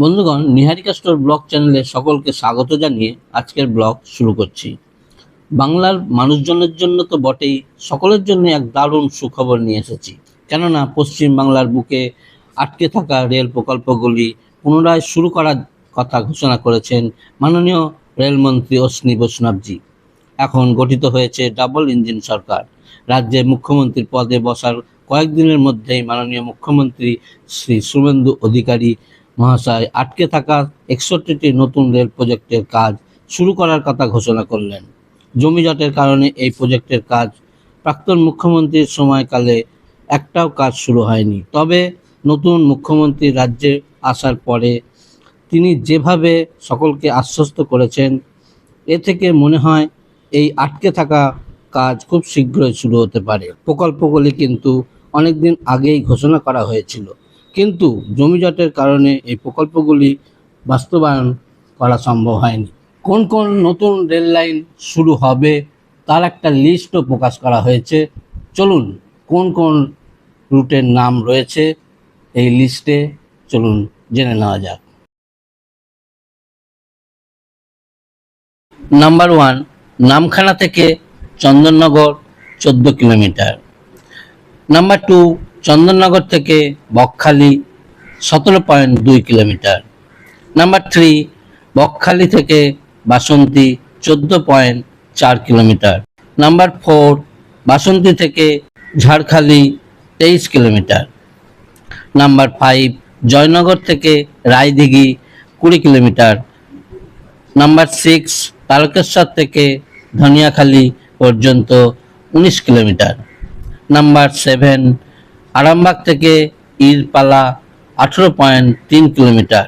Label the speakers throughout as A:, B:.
A: বন্ধুগণ, নিহারিকা store blog চ্যানেলে সকলকে স্বাগত জানিয়ে আজকের ব্লগ শুরু করছি। বাংলার মানুষজনের জন্য তো বটেই, সকলের জন্য এক দারুণ সুখবর নিয়ে এসেছি। কেননা পশ্চিম বাংলার বুকে আটকে থাকা রেল প্রকল্পগুলি পুনরায় শুরু করার কথা ঘোষণা করেছেন মাননীয় রেলমন্ত্রী অশ্বিনী বৈষ্ণবজি। এখন গঠিত হয়েছে ডাবল ইঞ্জিন সরকার। রাজ্যের মুখ্যমন্ত্রীর পদে বসার কয়েকদিনের মধ্যেই মাননীয় মুখ্যমন্ত্রী শ্রী শুভেন্দু অধিকারী মহাশয় আটকে থাকা 61টি নতুন রেল প্রজেক্টের কাজ শুরু করার কথা ঘোষণা করলেন। জমিজটের কারণে এই প্রজেক্টের কাজ প্রাক্তন মুখ্যমন্ত্রীর সময়কালে একটাও কাজ শুরু হয়নি। তবে নতুন মুখ্যমন্ত্রী রাজ্যে আসার পরে তিনি যেভাবে সকলকে আশ্বস্ত করেছেন, এ থেকে মনে হয় এই আটকে থাকা কাজ খুব শীঘ্রই শুরু হতে পারে। প্রকল্পগুলি কিন্তু অনেকদিন আগেই ঘোষণা করা হয়েছিল, কিন্তু জমিজটের কারণে এই প্রকল্পগুলি বাস্তবায়ন করা সম্ভব হয়নি। কোন কোন নতুন রেল লাইন শুরু হবে তার একটা লিস্টও প্রকাশ করা হয়েছে। চলুন, কোন কোন রুটের নাম রয়েছে এই লিস্টে, চলুন জেনে নেওয়া যাক। নাম্বার 1, নামখানা থেকে চন্দননগর 14 কিলোমিটার। নাম্বার 2, চন্দননগর থেকে বকখালি 17.2 কিলোমিটার। নাম্বার 3, বকখালি থেকে বাসন্তী 14.4 কিলোমিটার। নাম্বার 4, বাসন্তী থেকে ঝাড়খালি 23 কিলোমিটার। নাম্বার 5, জয়নগর থেকে রায়দিঘি 20 কিলোমিটার। নাম্বার 6, তারকেশ্বর থেকে ধনিয়াখালী পর্যন্ত 19 কিলোমিটার। নাম্বার 7, আরামবাগ থেকে ইরপালা 18.3 কিলোমিটার।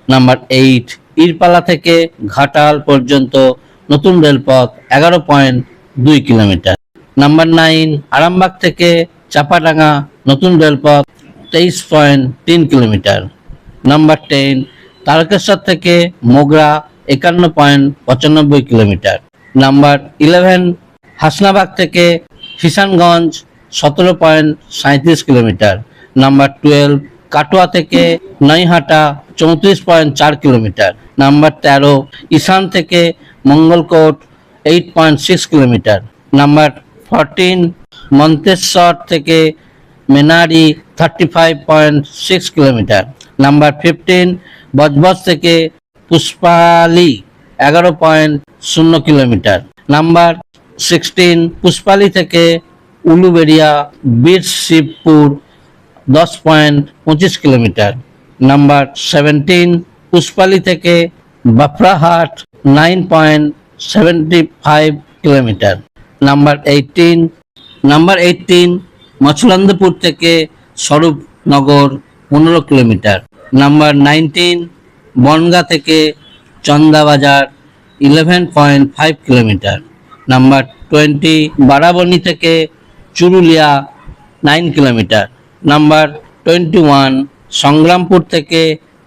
A: নাম্বার 8, ইরপালা থেকে ঘাটাল পর্যন্ত নতুন রেলপথ 11.2 কিলোমিটার। নাম্বার 9, আরামবাগ থেকে চাপাডাঙ্গা নতুন রেলপথ 23.3 কিলোমিটার। নাম্বার 10, তারকেশ্বর থেকে মোগরা 51.95 কিলোমিটার। নাম্বার 11, হাসনাবাদ থেকে কিষানগঞ্জ 17.37 কিলোমিটার। নাম্বার 12, কাটোয়া থেকে নৈহাটা 34.4 কিলোমিটার। নাম্বার 13, ইসান থেকে মঙ্গলকোট 8.6 কিলোমিটার। নাম্বার 14, মন্তেশ্বর থেকে মেনারি 35.6 কিলোমিটার। নাম্বার 15, বজবজ থেকে পুষ্পালি 11.0 কিলোমিটার। নাম্বার 16, পুষ্পালি থেকে উলুবেড়িয়া বীরশিবপুর 10.25 কিলোমিটার। নাম্বার 17, পুষ্পালি থেকে বাফরাহাট 9.75 কিলোমিটার। নাম্বার 18, মছলন্দপুর থেকে স্বরূপনগর 15 কিলোমিটার। নাম্বার 19, বনগাঁ থেকে চন্দাবাজার 11.5 কিলোমিটার। নাম্বার 20, বারাবণী থেকে চুরুলিয়া 9 কিলোমিটার। নাম্বার 21, সংগ্রামপুর থেকে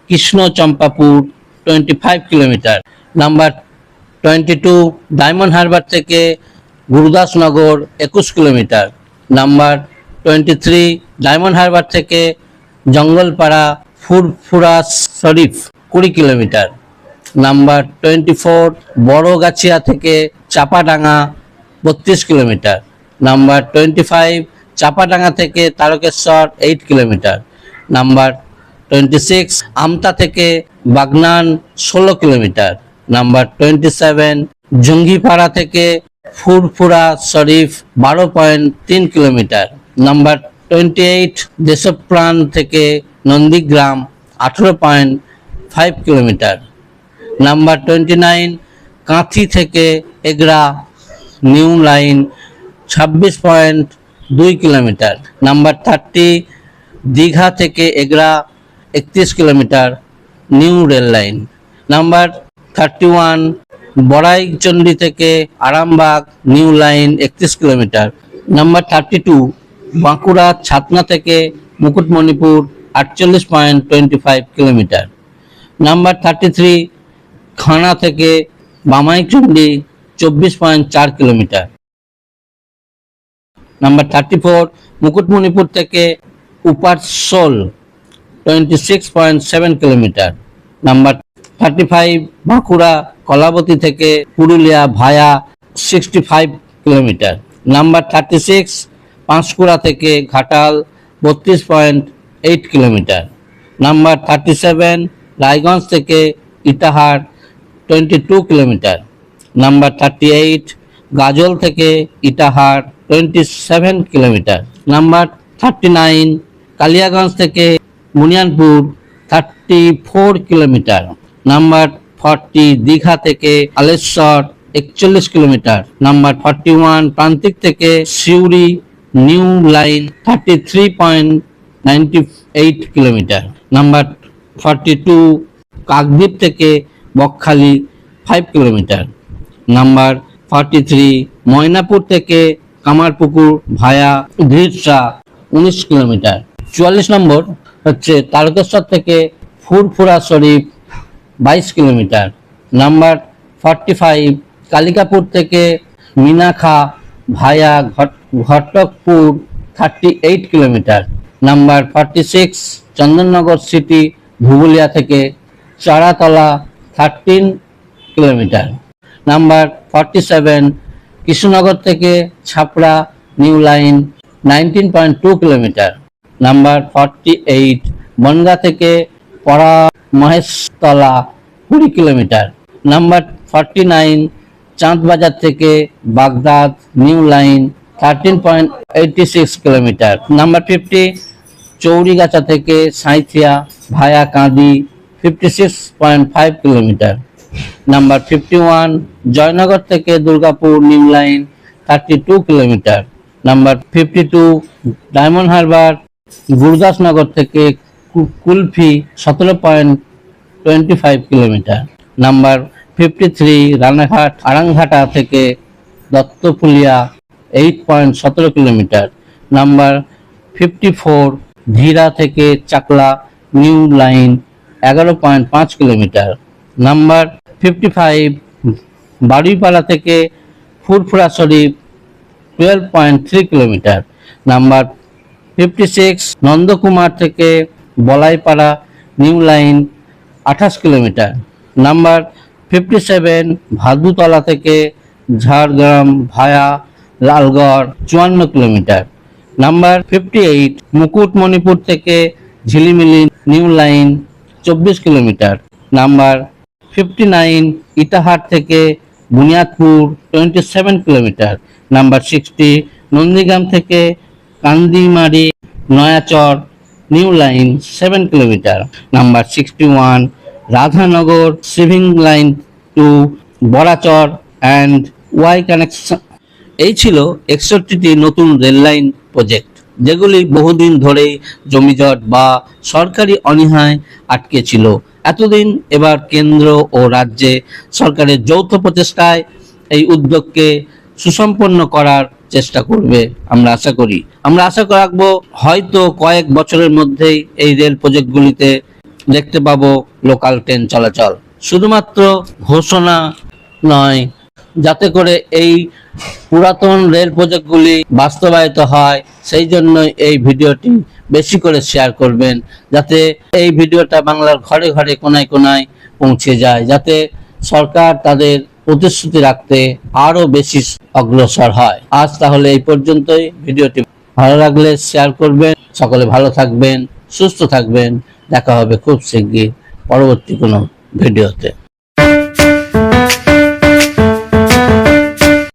A: কৃষ্ণচম্পাপুর 25 কিলোমিটার। নাম্বার 22, ডায়মন্ড হারবার থেকে গুরুদাসনগর 21 কিলোমিটার। নাম্বার 23, ডায়মন্ড হারবার থেকে জঙ্গলপাড়া ফুরফুরা শরীফ 20 কিলোমিটার। নাম্বার 24, বড়গাছিয়া থেকে চাপাডাঙ্গা 32 কিলোমিটার। নাম্বার 25, চাপাডাঙ্গা থেকে তারকেশ্বর 8 কিলোমিটার। নাম্বার 26, আমতা থেকে বাগনান 16 কিলোমিটার। নাম্বার 27, জঙ্গিপাড়া থেকে ফুরফুরা শরীফ 12.3 কিলোমিটার। নাম্বার 28, দেশপ্রাণ থেকে নন্দীগ্রাম 18.5 কিলোমিটার। নাম্বার 29, কাঁথি থেকে Egra new line 26.2 kilometre. Number 30, Digha থেকে Egra 31 kilometre new rail line. Number 31, Baraichandi থেকে Arambagh new line 31 kilometre. Number 32, Bankura Chhatna থেকে মুকুটমণিপুর 48.25 কিলোমিটার। নাম্বার 33, খানা থেকে বামাইচন্ডী 24.4 কিলোমিটার। নাম্বার 34, মুকুটমণিপুর থেকে উপারসোল 26.7 কিলোমিটার। নাম্বার 35 বাঁকুড়া কলাবতী থেকে পুরুলিয়া ভায়া 65 কিলোমিটার। নাম্বার 36 পাঁশকুড়া থেকে ঘাটাল 32.8 কিলোমিটার। নাম্বার 37 রায়গঞ্জ থেকে ইটাহার 22 কিলোমিটার। নাম্বার 38 গাজল থেকে ইটাহার 27 কিলোমিটার। নাম্বার 39 কালিয়াগঞ্জ থেকে বুনিয়ানপুর 34 কিলোমিটার। নাম্বার 40 দীঘা থেকে আলেশ্বর 41 কিলোমিটার। নাম্বার 41 প্রান্তিক থেকে Suri new line 33.98 kilometre. Number 42 Kakdwip থেকে বকখালি 5 কিলোমিটার। নাম্বার 43 ময়নাপুর থেকে কামারপুকুর ভায়া ধীরসা 19 কিলোমিটার। 44 নম্বর হচ্ছে তারকেশ্বর থেকে ফুরফুরা শরীফ 22 কিলোমিটার। নাম্বার 45 কালিকাপুর থেকে Minakha via Ghatakpur 38 kilometre. Number 46 Chandannagar city Dhubulia থেকে চারাতলা 13 কিলোমিটার। নাম্বার 47 কৃষ্ণনগর থেকে Chhapra new line 19.2 kilometre. Number 48 Bongaon থেকে পড়া মহেশতলা 20 কিলোমিটার। নাম্বার 49 চাঁদবাজার থেকে Bagdad new line 13.86 kilometre. Number 50 Chourigachha থেকে সাঁইথিয়া ভায়া কাঁদি 56.5 কিলোমিটার। নাম্বার 51 জয়নগর থেকে Durgapur new line 32 kilometre. Number 52 diamond harbour Gurdasnagar থেকে কুলফি 17.25 কিলোমিটার। নাম্বার 53 রানাঘাট আরাংঘাটা থেকে দত্তফুলিয়া 8.17 কিলোমিটার। নাম্বার 54 ধীরা থেকে Chakla new line 11.5 kilometre. Number 55 Baripara থেকে ফুরফুরা শরীফ 12.3 কিলোমিটার। নাম্বার 56 নন্দকুমার থেকে Balaipara new line 28 kilometre. Number 57 Bhadutala থেকে Jhargram via Lalgarh 54 kilometre. Number 58 Mukutmanipur থেকে Jhilimili new line 24 kilometre. Number 59 Itahar থেকে বুনিয়াদপুর 27 কিলোমিটার। নাম্বার 60 নন্দীগ্রাম থেকে Kandimari Nayachar new line 7 kilometre. Number 61 Radhanagar siding line to Barachar and Y connection. এই ছিল 61টি নতুন রেল লাইন প্রজেক্ট, যেগুলি বহুদিন ধরেই জমিজট বা সরকারি অনীহায় আটকে ছিল। এতদিন এবার কেন্দ্র ও রাজ্যে সরকারের যৌথ প্রচেষ্টায় এই উদ্যোগকে সুসম্পন্ন করার চেষ্টা করবে। আমরা আশা রাখবো হয়তো কয়েক বছরের মধ্যেই এই রেল প্রজেক্টগুলিতে দেখতে পাবো লোকাল ট্রেন চলাচল। শুধুমাত্র ঘোষণা নয়, যাতে করে এই পুরাতন রেল প্রজেক্টগুলি বাস্তবায়িত হয়, সেই জন্য এই ভিডিওটি বেশি করে শেয়ার করবেন, যাতে এই ভিডিওটা বাংলার ঘরে ঘরে কোনায় কোনায় পৌঁছে যায়, যাতে সরকার তাদের প্রতিশ্রুতি রাখতে আরো বেশি অগ্রসর হয়। আজ তাহলে এই পর্যন্তই। ভিডিওটি ভালো লাগলে শেয়ার করবেন। সকলে ভালো থাকবেন, সুস্থ থাকবেন। দেখা হবে খুব শিগগির পরবর্তী কোনো ভিডিওতে।